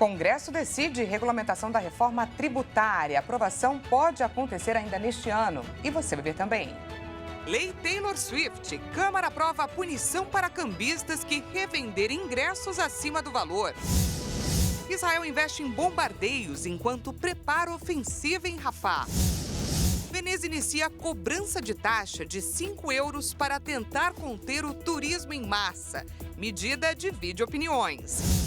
Congresso decide regulamentação da reforma tributária. A aprovação pode acontecer ainda neste ano. E você vai ver também. Lei Taylor Swift. Câmara aprova a punição para cambistas que revenderem ingressos acima do valor. Israel investe em bombardeios enquanto prepara ofensiva em Rafah. Veneza inicia cobrança de taxa de 5 euros para tentar conter o turismo em massa. Medida divide opiniões.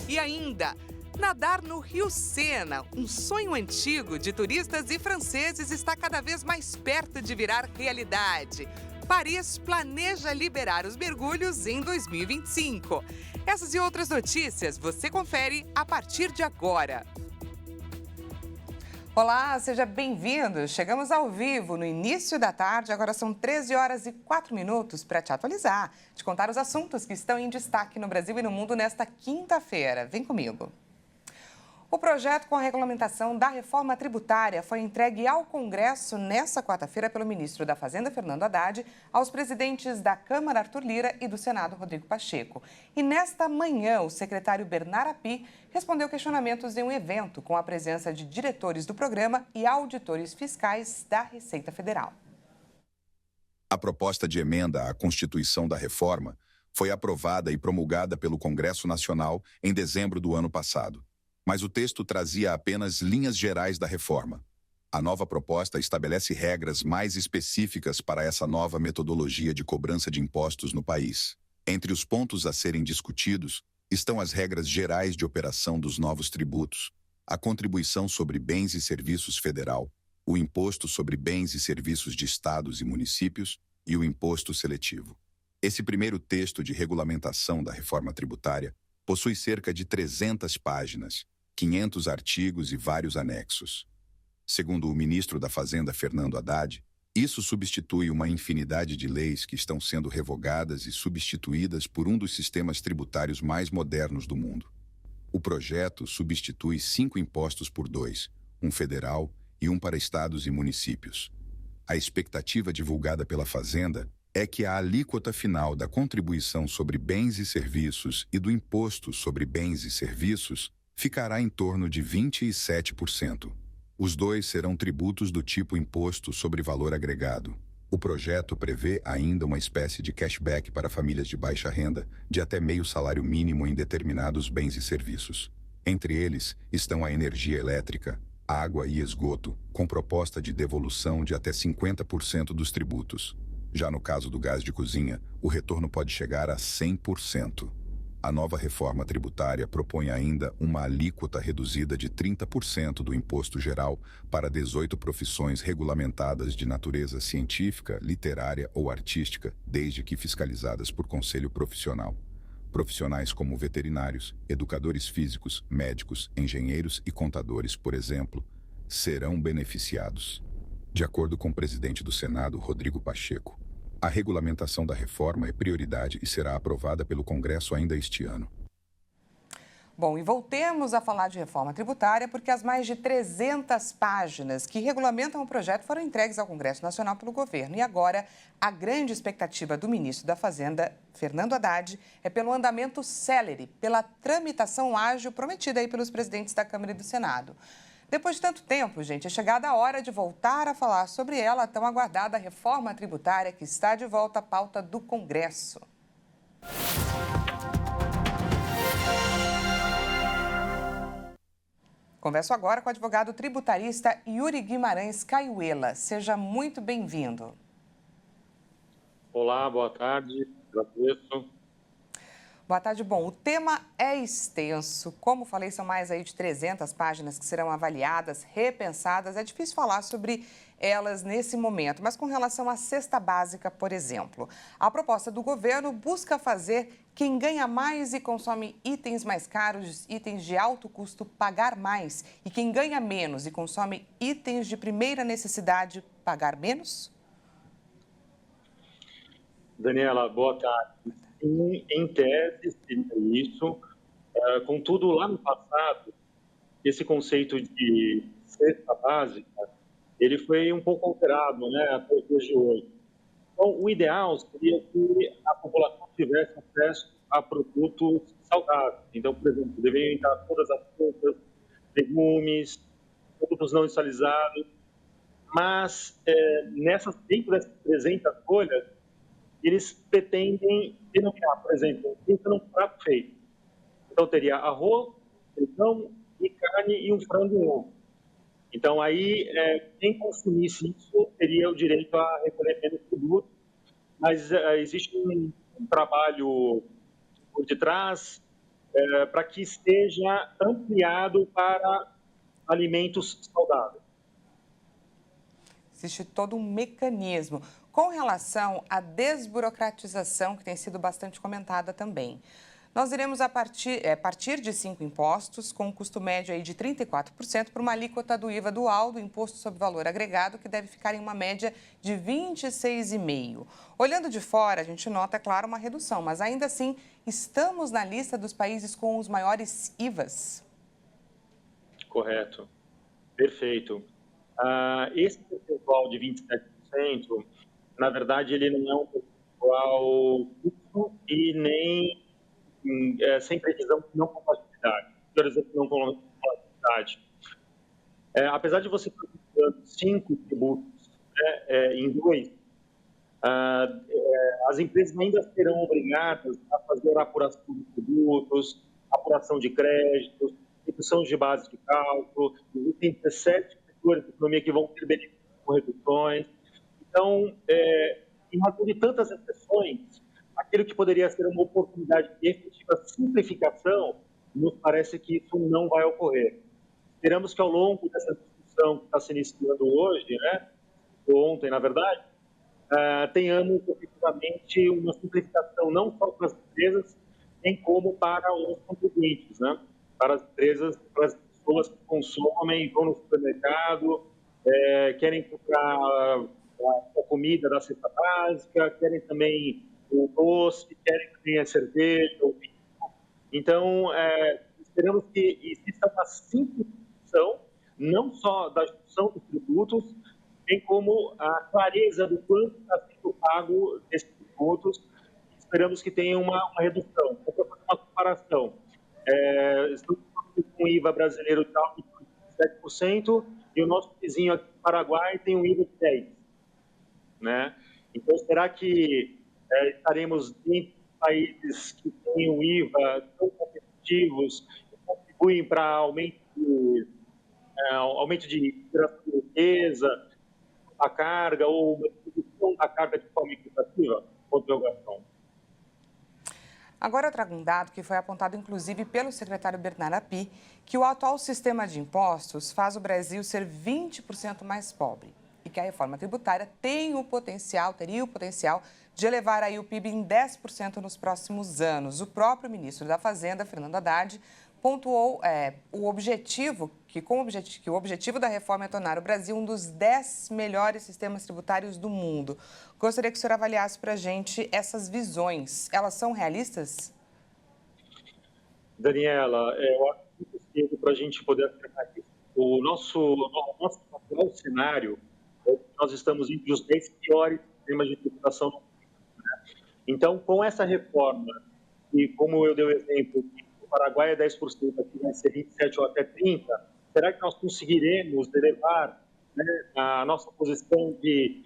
E ainda, nadar no Rio Sena, um sonho antigo de turistas e franceses, está cada vez mais perto de virar realidade. Paris planeja liberar os mergulhos em 2025. Essas e outras notícias você confere a partir de agora. Olá, seja bem-vindo. Chegamos ao vivo no início da tarde, agora são 13 horas e 4 minutos para te atualizar, te contar os assuntos que estão em destaque no Brasil e no mundo nesta quinta-feira. Vem comigo. O projeto com a regulamentação da reforma tributária foi entregue ao Congresso nesta quarta-feira pelo ministro da Fazenda, Fernando Haddad, aos presidentes da Câmara, Arthur Lira, e do Senado, Rodrigo Pacheco. E nesta manhã, o secretário Bernard Api respondeu questionamentos em um evento com a presença de diretores do programa e auditores fiscais da Receita Federal. A proposta de emenda à Constituição da Reforma foi aprovada e promulgada pelo Congresso Nacional em dezembro do ano passado. Mas o texto trazia apenas linhas gerais da reforma. A nova proposta estabelece regras mais específicas para essa nova metodologia de cobrança de impostos no país. Entre os pontos a serem discutidos estão as regras gerais de operação dos novos tributos, a contribuição sobre bens e serviços federal, o imposto sobre bens e serviços de estados e municípios e o imposto seletivo. Esse primeiro texto de regulamentação da reforma tributária possui cerca de 300 páginas, 500 artigos e vários anexos. Segundo o ministro da Fazenda, Fernando Haddad, isso substitui uma infinidade de leis que estão sendo revogadas e substituídas por um dos sistemas tributários mais modernos do mundo. O projeto substitui 5 impostos por 2, um federal e um para estados e municípios. A expectativa divulgada pela Fazenda é que a alíquota final da contribuição sobre bens e serviços e do imposto sobre bens e serviços ficará em torno de 27%. Os dois serão tributos do tipo imposto sobre valor agregado. O projeto prevê ainda uma espécie de cashback para famílias de baixa renda de até meio salário mínimo em determinados bens e serviços. Entre eles estão a energia elétrica, água e esgoto, com proposta de devolução de até 50% dos tributos. Já no caso do gás de cozinha, o retorno pode chegar a 100%. A nova reforma tributária propõe ainda uma alíquota reduzida de 30% do imposto geral para 18 profissões regulamentadas de natureza científica, literária ou artística, desde que fiscalizadas por conselho profissional. Profissionais como veterinários, educadores físicos, médicos, engenheiros e contadores, por exemplo, serão beneficiados. De acordo com o presidente do Senado, Rodrigo Pacheco, a regulamentação da reforma é prioridade e será aprovada pelo Congresso ainda este ano. Bom, e voltemos a falar de reforma tributária, porque as mais de 300 páginas que regulamentam o projeto foram entregues ao Congresso Nacional pelo governo. E agora, a grande expectativa do ministro da Fazenda, Fernando Haddad, é pelo andamento célere, pela tramitação ágil prometida aí pelos presidentes da Câmara e do Senado. Depois de tanto tempo, gente, é chegada a hora de voltar a falar sobre ela, a tão aguardada reforma tributária que está de volta à pauta do Congresso. Converso agora com o advogado tributarista Yuri Guimarães Caiuela. Seja muito bem-vindo. Olá, boa tarde, agradeço. Boa tarde. Bom, o tema é extenso. Como falei, são mais aí de 300 páginas que serão avaliadas, repensadas. É difícil falar sobre elas nesse momento, mas com relação à cesta básica, por exemplo, a proposta do governo busca fazer quem ganha mais e consome itens mais caros, itens de alto custo, pagar mais, e quem ganha menos e consome itens de primeira necessidade, pagar menos? Daniela, boa tarde. Em tese, seria isso. Contudo, lá no passado, esse conceito de cesta básica, ele foi um pouco alterado, né, até os dias de hoje. Então, o ideal seria que a população tivesse acesso a produtos saudáveis. Então, por exemplo, deveriam entrar todas as frutas, legumes, produtos não industrializados, mas dentro dessas 300 folhas, eles pretendem denominar, por exemplo, pensa num prato feito. Então, teria arroz, feijão e carne e um frango e um ovo. Então, aí, quem consumisse isso teria o direito a recolher menos produto, mas existe um trabalho por detrás para que esteja ampliado para alimentos saudáveis. Existe todo um mecanismo. Com relação à desburocratização, que tem sido bastante comentada também. Nós iremos partir de 5 impostos, com um custo médio aí de 34%, para uma alíquota do IVA dual, do Imposto sobre Valor Agregado, que deve ficar em uma média de 26,5%. Olhando de fora, a gente nota, é claro, uma redução, mas ainda assim, estamos na lista dos países com os maiores IVAs. Correto. Perfeito. Esse percentual de 27%, na verdade, ele não é um percentual fixo e nem sem previsão de não compatibilidade. Por exemplo, não compatibilidade. Apesar de você estar calculando 5 tributos em 2, as empresas ainda serão obrigadas a fazer a apuração de tributos, apuração de créditos, redução de base de cálculo. Existem 17 setores da economia que vão ter benefícios com reduções. Então, em razão de tantas exceções, aquilo que poderia ser uma oportunidade de efetiva simplificação, nos parece que isso não vai ocorrer. Esperamos que ao longo dessa discussão que está se iniciando hoje, ou ontem, na verdade, tenhamos efetivamente uma simplificação não só para as empresas, bem como para os contribuintes, para as empresas, para as pessoas que consomem, vão no supermercado, querem comprar a comida da cesta básica, querem também o doce, querem também a cerveja, o vinho. Então, esperamos que exista uma simplificação, não só da junção dos tributos, bem como a clareza do quanto está sendo pago desses tributos. Esperamos que tenha uma redução. Para fazer uma comparação, estamos com o IVA brasileiro de 7%, e o nosso vizinho aqui no Paraguai tem um IVA de 10%. Então, será que estaremos em países que têm o IVA tão competitivos e contribuem para aumento de geração de riqueza, a carga ou uma redução da carga de forma equitativa? Interrogação. Agora eu trago um dado que foi apontado inclusive pelo secretário Bernardo Api, que o atual sistema de impostos faz o Brasil ser 20% mais pobre e que a reforma tributária teria o potencial de elevar aí o PIB em 10% nos próximos anos. O próprio ministro da Fazenda, Fernando Haddad, pontuou o objetivo da reforma é tornar o Brasil um dos 10 melhores sistemas tributários do mundo. Gostaria que o senhor avaliasse para a gente essas visões. Elas são realistas? Daniela, eu acho que cedo para a gente poder afirmar isso. O nosso atual cenário, nós estamos entre os 10 piores sistemas de tributação no mundo. Então, com essa reforma, e como eu dei o exemplo, o Paraguai é 10%, aqui vai ser 27% ou até 30%, será que nós conseguiremos elevar a nossa posição de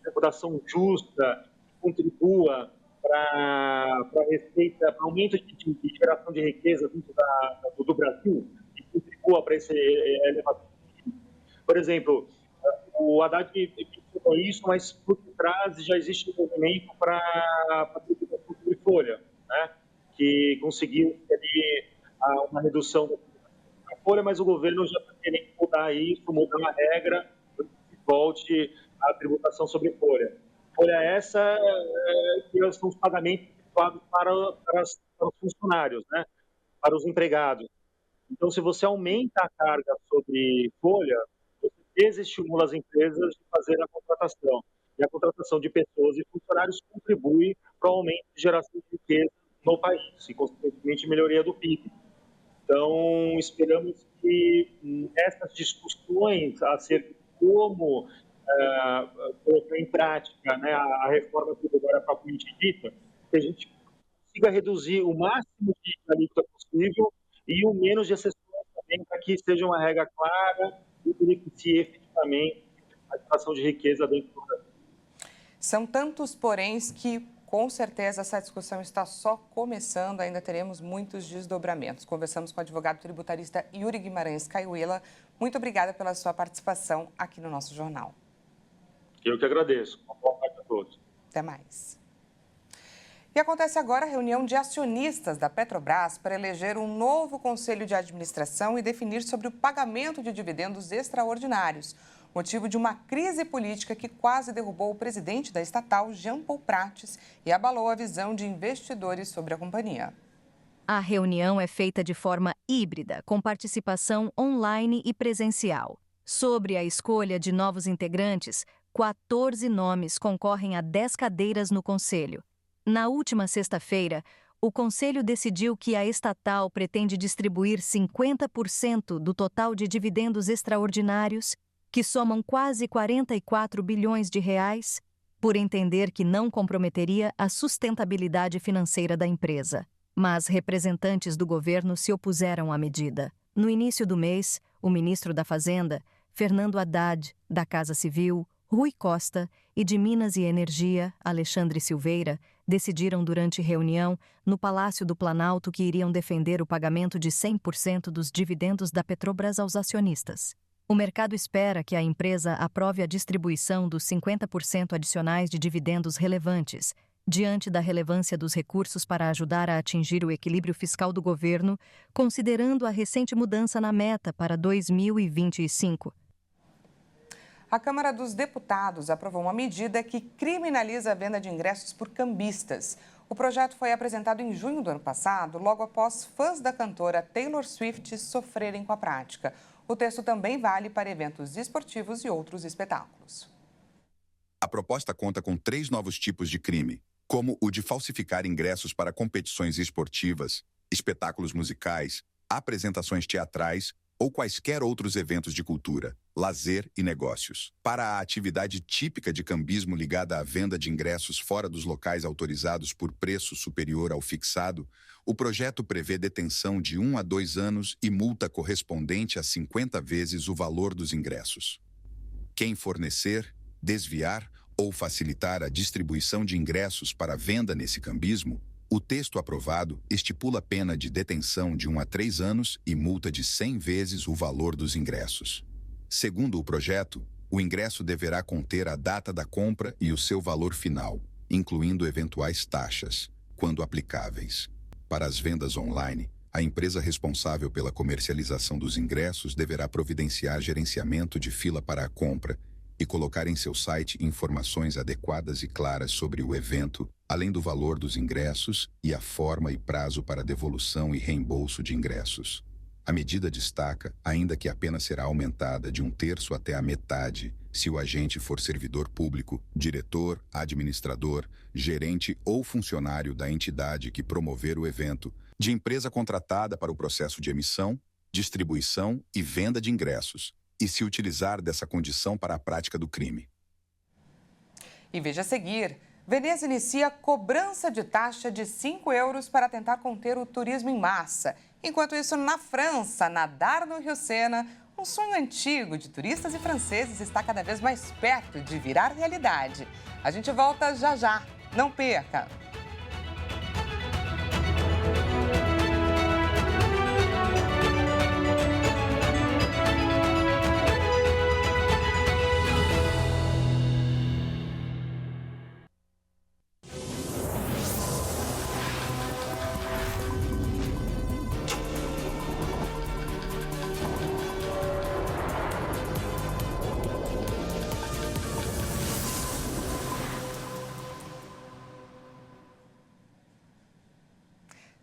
tributação justa, que contribua para receita, para aumento de geração de riqueza dentro do Brasil, e contribua para esse elevação? Por exemplo, o Haddad mencionou isso, mas por trás já existe um movimento para a tributação sobre folha, que conseguiu ali uma redução da folha, mas o governo já está querendo mudar isso, mudar a regra, para que volte a tributação sobre folha. Folha essa que são os pagamentos efetuados para os funcionários, para os empregados. Então, se você aumenta a carga sobre folha, você desestimula as empresas de fazer a contratação. E a contratação de pessoas e funcionários contribui para o aumento de geração de riqueza no país e, consequentemente, melhoria do PIB. Então, esperamos que essas discussões acerca de como colocar em prática a reforma tributária propriamente dita, que a gente consiga reduzir o máximo de alíquota possível e o menos de exceções também, para que seja uma regra clara e beneficie efetivamente a geração de riqueza dentro do Brasil. São tantos poréns que, com certeza, essa discussão está só começando, ainda teremos muitos desdobramentos. Conversamos com o advogado tributarista Yuri Guimarães Caiuela. Muito obrigada pela sua participação aqui no nosso jornal. Eu que agradeço. Uma boa tarde a todos. Até mais. E acontece agora a reunião de acionistas da Petrobras para eleger um novo conselho de administração e definir sobre o pagamento de dividendos extraordinários, motivo de uma crise política que quase derrubou o presidente da estatal, Jean Paul Prates, e abalou a visão de investidores sobre a companhia. A reunião é feita de forma híbrida, com participação online e presencial. Sobre a escolha de novos integrantes, 14 nomes concorrem a 10 cadeiras no conselho. Na última sexta-feira, o Conselho decidiu que a estatal pretende distribuir 50% do total de dividendos extraordinários, que somam quase 44 bilhões de reais, por entender que não comprometeria a sustentabilidade financeira da empresa. Mas representantes do governo se opuseram à medida. No início do mês, o ministro da Fazenda, Fernando Haddad, da Casa Civil, Rui Costa e de Minas e Energia, Alexandre Silveira, decidiram durante reunião no Palácio do Planalto que iriam defender o pagamento de 100% dos dividendos da Petrobras aos acionistas. O mercado espera que a empresa aprove a distribuição dos 50% adicionais de dividendos relevantes, diante da relevância dos recursos para ajudar a atingir o equilíbrio fiscal do governo, considerando a recente mudança na meta para 2025. A Câmara dos Deputados aprovou uma medida que criminaliza a venda de ingressos por cambistas. O projeto foi apresentado em junho do ano passado, logo após fãs da cantora Taylor Swift sofrerem com a prática. O texto também vale para eventos esportivos e outros espetáculos. A proposta conta com 3 novos tipos de crime, como o de falsificar ingressos para competições esportivas, espetáculos musicais, apresentações teatrais ou quaisquer outros eventos de cultura, lazer e negócios. Para a atividade típica de cambismo ligada à venda de ingressos fora dos locais autorizados por preço superior ao fixado, o projeto prevê detenção de 1 a 2 anos e multa correspondente a 50 vezes o valor dos ingressos. Quem fornecer, desviar ou facilitar a distribuição de ingressos para venda nesse cambismo, o texto aprovado estipula pena de detenção de 1 a 3 anos e multa de 100 vezes o valor dos ingressos. Segundo o projeto, o ingresso deverá conter a data da compra e o seu valor final, incluindo eventuais taxas, quando aplicáveis. Para as vendas online, a empresa responsável pela comercialização dos ingressos deverá providenciar gerenciamento de fila para a compra e colocar em seu site informações adequadas e claras sobre o evento, além do valor dos ingressos e a forma e prazo para devolução e reembolso de ingressos. A medida destaca, ainda que a pena será aumentada de 1/3 até a metade, se o agente for servidor público, diretor, administrador, gerente ou funcionário da entidade que promover o evento, de empresa contratada para o processo de emissão, distribuição e venda de ingressos, e se utilizar dessa condição para a prática do crime. E veja a seguir, Veneza inicia cobrança de taxa de 5 euros para tentar conter o turismo em massa. Enquanto isso, na França, nadar no Rio Sena, um sonho antigo de turistas e franceses, está cada vez mais perto de virar realidade. A gente volta já já. Não perca!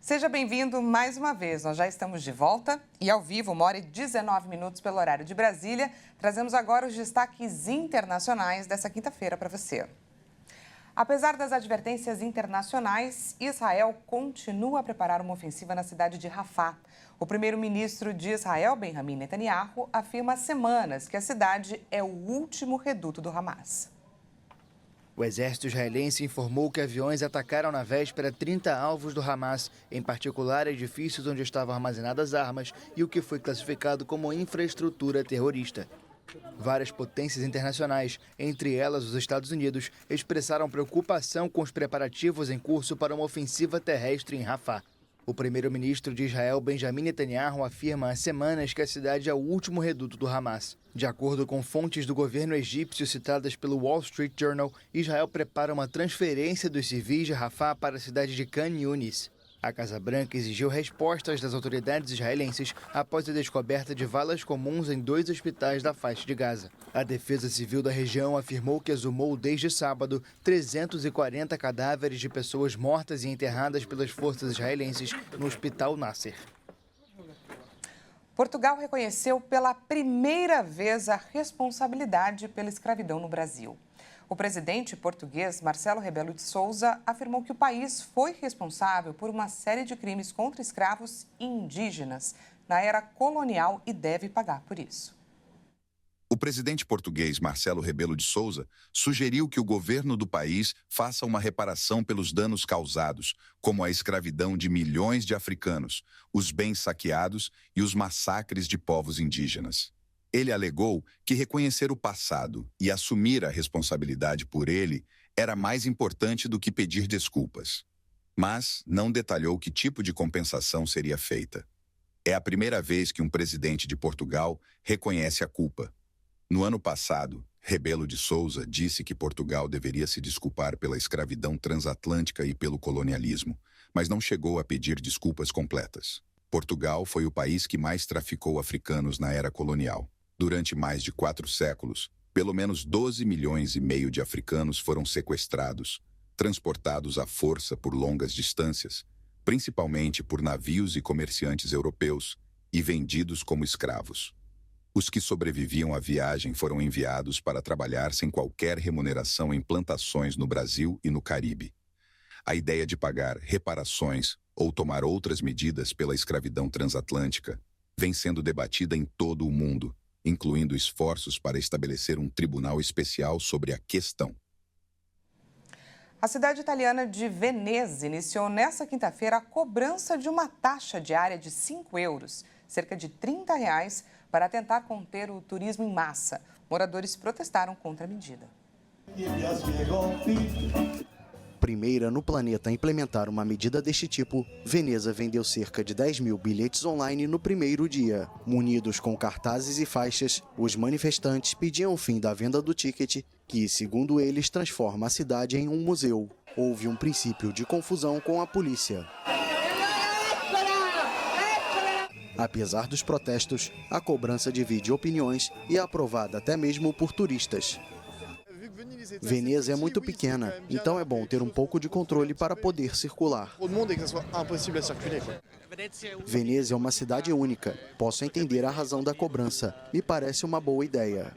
Seja bem-vindo mais uma vez. Nós já estamos de volta e ao vivo, 1h19 pelo horário de Brasília. Trazemos agora os destaques internacionais dessa quinta-feira para você. Apesar das advertências internacionais, Israel continua a preparar uma ofensiva na cidade de Rafah. O primeiro-ministro de Israel, Benjamin Netanyahu, afirma há semanas que a cidade é o último reduto do Hamas. O exército israelense informou que aviões atacaram na véspera 30 alvos do Hamas, em particular edifícios onde estavam armazenadas armas e o que foi classificado como infraestrutura terrorista. Várias potências internacionais, entre elas os Estados Unidos, expressaram preocupação com os preparativos em curso para uma ofensiva terrestre em Rafah. O primeiro-ministro de Israel, Benjamin Netanyahu, afirma há semanas que a cidade é o último reduto do Hamas. De acordo com fontes do governo egípcio citadas pelo Wall Street Journal, Israel prepara uma transferência dos civis de Rafah para a cidade de Khan Yunis. A Casa Branca exigiu respostas das autoridades israelenses após a descoberta de valas comuns em 2 hospitais da faixa de Gaza. A Defesa Civil da região afirmou que exumou desde sábado 340 cadáveres de pessoas mortas e enterradas pelas forças israelenses no Hospital Nasser. Portugal reconheceu pela primeira vez a responsabilidade pela escravidão no Brasil. O presidente português Marcelo Rebelo de Sousa afirmou que o país foi responsável por uma série de crimes contra escravos e indígenas na era colonial e deve pagar por isso. O presidente português Marcelo Rebelo de Sousa sugeriu que o governo do país faça uma reparação pelos danos causados, como a escravidão de milhões de africanos, os bens saqueados e os massacres de povos indígenas. Ele alegou que reconhecer o passado e assumir a responsabilidade por ele era mais importante do que pedir desculpas. Mas não detalhou que tipo de compensação seria feita. É a primeira vez que um presidente de Portugal reconhece a culpa. No ano passado, Rebelo de Sousa disse que Portugal deveria se desculpar pela escravidão transatlântica e pelo colonialismo, mas não chegou a pedir desculpas completas. Portugal foi o país que mais traficou africanos na era colonial. Durante mais de 4 séculos, pelo menos 12 milhões e meio de africanos foram sequestrados, transportados à força por longas distâncias, principalmente por navios e comerciantes europeus, e vendidos como escravos. Os que sobreviviam à viagem foram enviados para trabalhar sem qualquer remuneração em plantações no Brasil e no Caribe. A ideia de pagar reparações ou tomar outras medidas pela escravidão transatlântica vem sendo debatida em todo o mundo, incluindo esforços para estabelecer um tribunal especial sobre a questão. A cidade italiana de Veneza iniciou nesta quinta-feira a cobrança de uma taxa diária de 5 euros, cerca de R$30, para tentar conter o turismo em massa. Moradores protestaram contra a medida. Primeira no planeta a implementar uma medida deste tipo, Veneza vendeu cerca de 10 mil bilhetes online no primeiro dia. Munidos com cartazes e faixas, os manifestantes pediam o fim da venda do ticket, que, segundo eles, transforma a cidade em um museu. Houve um princípio de confusão com a polícia. Apesar dos protestos, a cobrança divide opiniões e é aprovada até mesmo por turistas. Veneza é muito pequena, então é bom ter um pouco de controle para poder circular. Veneza é uma cidade única. Posso entender a razão da cobrança. Me parece uma boa ideia.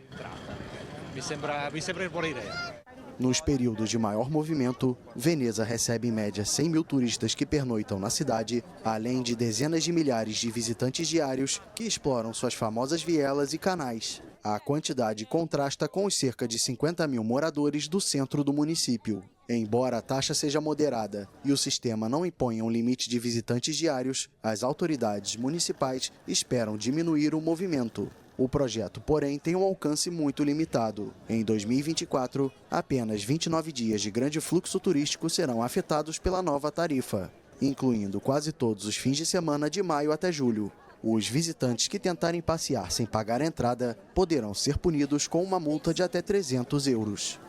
Nos períodos de maior movimento, Veneza recebe em média 100 mil turistas que pernoitam na cidade, além de dezenas de milhares de visitantes diários que exploram suas famosas vielas e canais. A quantidade contrasta com os cerca de 50 mil moradores do centro do município. Embora a taxa seja moderada e o sistema não imponha um limite de visitantes diários, as autoridades municipais esperam diminuir o movimento. O projeto, porém, tem um alcance muito limitado. Em 2024, apenas 29 dias de grande fluxo turístico serão afetados pela nova tarifa, incluindo quase todos os fins de semana de maio até julho. Os visitantes que tentarem passear sem pagar a entrada poderão ser punidos com uma multa de até 300 euros.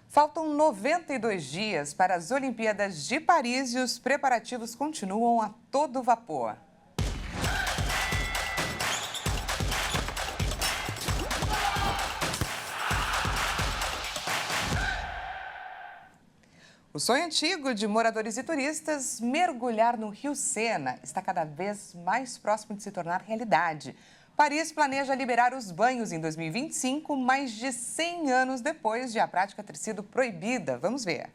Faltam 92 dias para as Olimpíadas de Paris e os preparativos continuam a todo vapor. O sonho antigo de moradores e turistas, mergulhar no Rio Sena, está cada vez mais próximo de se tornar realidade. Paris planeja liberar os banhos em 2025, mais de 100 anos depois de a prática ter sido proibida. Vamos ver.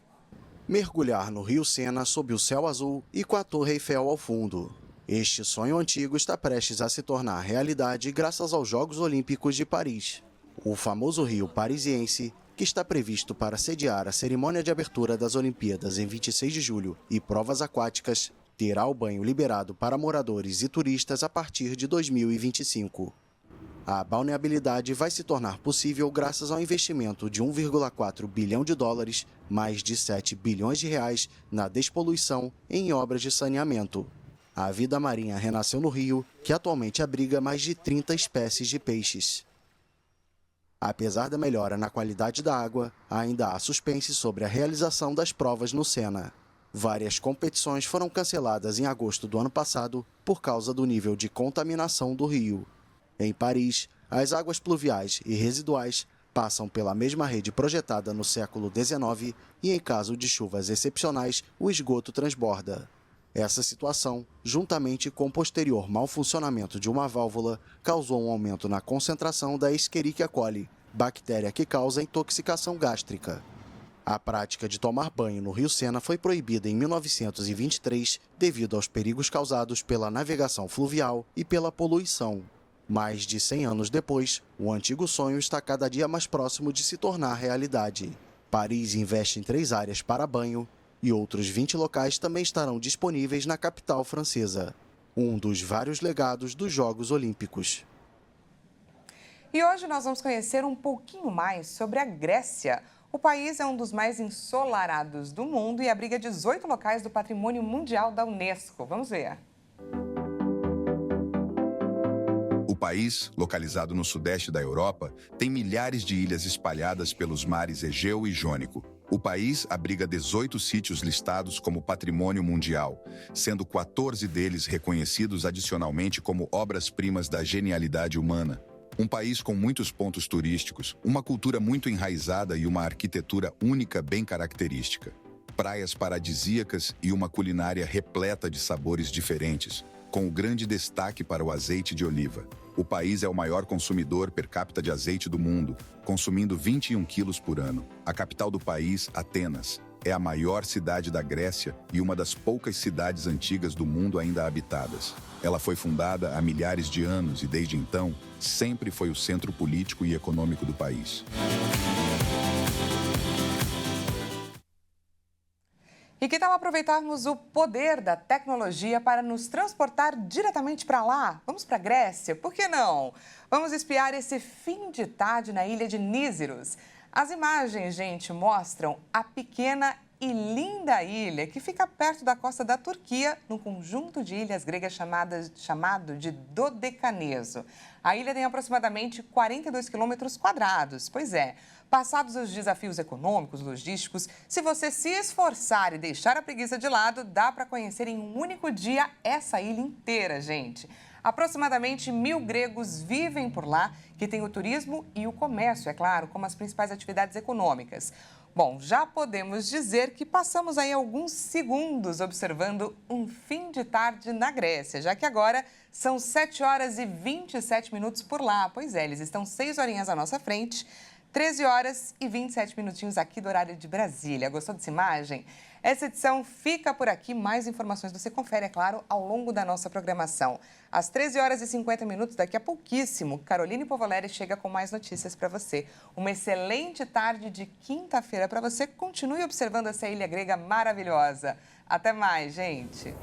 Mergulhar no Rio Sena sob o céu azul e com a Torre Eiffel ao fundo. Este sonho antigo está prestes a se tornar realidade graças aos Jogos Olímpicos de Paris. O famoso rio parisiense que está previsto para sediar a cerimônia de abertura das Olimpíadas em 26 de julho e provas aquáticas, terá o banho liberado para moradores e turistas a partir de 2025. A balneabilidade vai se tornar possível graças ao investimento de 1,4 bilhão de dólares, mais de 7 bilhões de reais, na despoluição em obras de saneamento. A vida marinha renasceu no rio, que atualmente abriga mais de 30 espécies de peixes. Apesar da melhora na qualidade da água, ainda há suspense sobre a realização das provas no Sena. Várias competições foram canceladas em agosto do ano passado por causa do nível de contaminação do rio. Em Paris, as águas pluviais e residuais passam pela mesma rede projetada no século XIX e, em caso de chuvas excepcionais, o esgoto transborda. Essa situação, juntamente com o posterior mau funcionamento de uma válvula, causou um aumento na concentração da Escherichia coli, bactéria que causa intoxicação gástrica. A prática de tomar banho no Rio Sena foi proibida em 1923 devido aos perigos causados pela navegação fluvial e pela poluição. Mais de 100 anos depois, o antigo sonho está cada dia mais próximo de se tornar realidade. Paris investe em 3 áreas para banho e outros 20 locais também estarão disponíveis na capital francesa, um dos vários legados dos Jogos Olímpicos. E hoje nós vamos conhecer um pouquinho mais sobre a Grécia. O país é um dos mais ensolarados do mundo e abriga 18 locais do Patrimônio Mundial da Unesco. Vamos ver. O país, localizado no sudeste da Europa, tem milhares de ilhas espalhadas pelos mares Egeu e Jônico. O país abriga 18 sítios listados como patrimônio mundial, sendo 14 deles reconhecidos adicionalmente como obras-primas da genialidade humana. Um país com muitos pontos turísticos, uma cultura muito enraizada e uma arquitetura única bem característica. Praias paradisíacas e uma culinária repleta de sabores diferentes, com o grande destaque para o azeite de oliva. O país é o maior consumidor per capita de azeite do mundo, consumindo 21 quilos por ano. A capital do país, Atenas, é a maior cidade da Grécia e uma das poucas cidades antigas do mundo ainda habitadas. Ela foi fundada há milhares de anos e, desde então, sempre foi o centro político e econômico do país. E que tal aproveitarmos o poder da tecnologia para nos transportar diretamente para lá? Vamos para a Grécia? Por que não? Vamos espiar esse fim de tarde na ilha de Níziros. As imagens, gente, mostram a pequena e linda ilha que fica perto da costa da Turquia, num conjunto de ilhas gregas chamado de Dodecaneso. A ilha tem aproximadamente 42 quilômetros quadrados. Pois é, passados os desafios econômicos, logísticos, se você se esforçar e deixar a preguiça de lado, dá para conhecer em um único dia essa ilha inteira, gente. Aproximadamente 1.000 gregos vivem por lá, que tem o turismo e o comércio, é claro, como as principais atividades econômicas. Bom, já podemos dizer que passamos aí alguns segundos observando um fim de tarde na Grécia, já que agora são 7 horas e 27 minutos por lá. Pois é, eles estão 6 horinhas à nossa frente, 13 horas e 27 minutinhos aqui do horário de Brasília. Gostou dessa imagem? Essa edição fica por aqui. Mais informações você confere, é claro, ao longo da nossa programação. Às 13 horas e 50 minutos, daqui a pouquíssimo, Caroline Povoleri chega com mais notícias para você. Uma excelente tarde de quinta-feira para você. Continue observando essa ilha grega maravilhosa. Até mais, gente!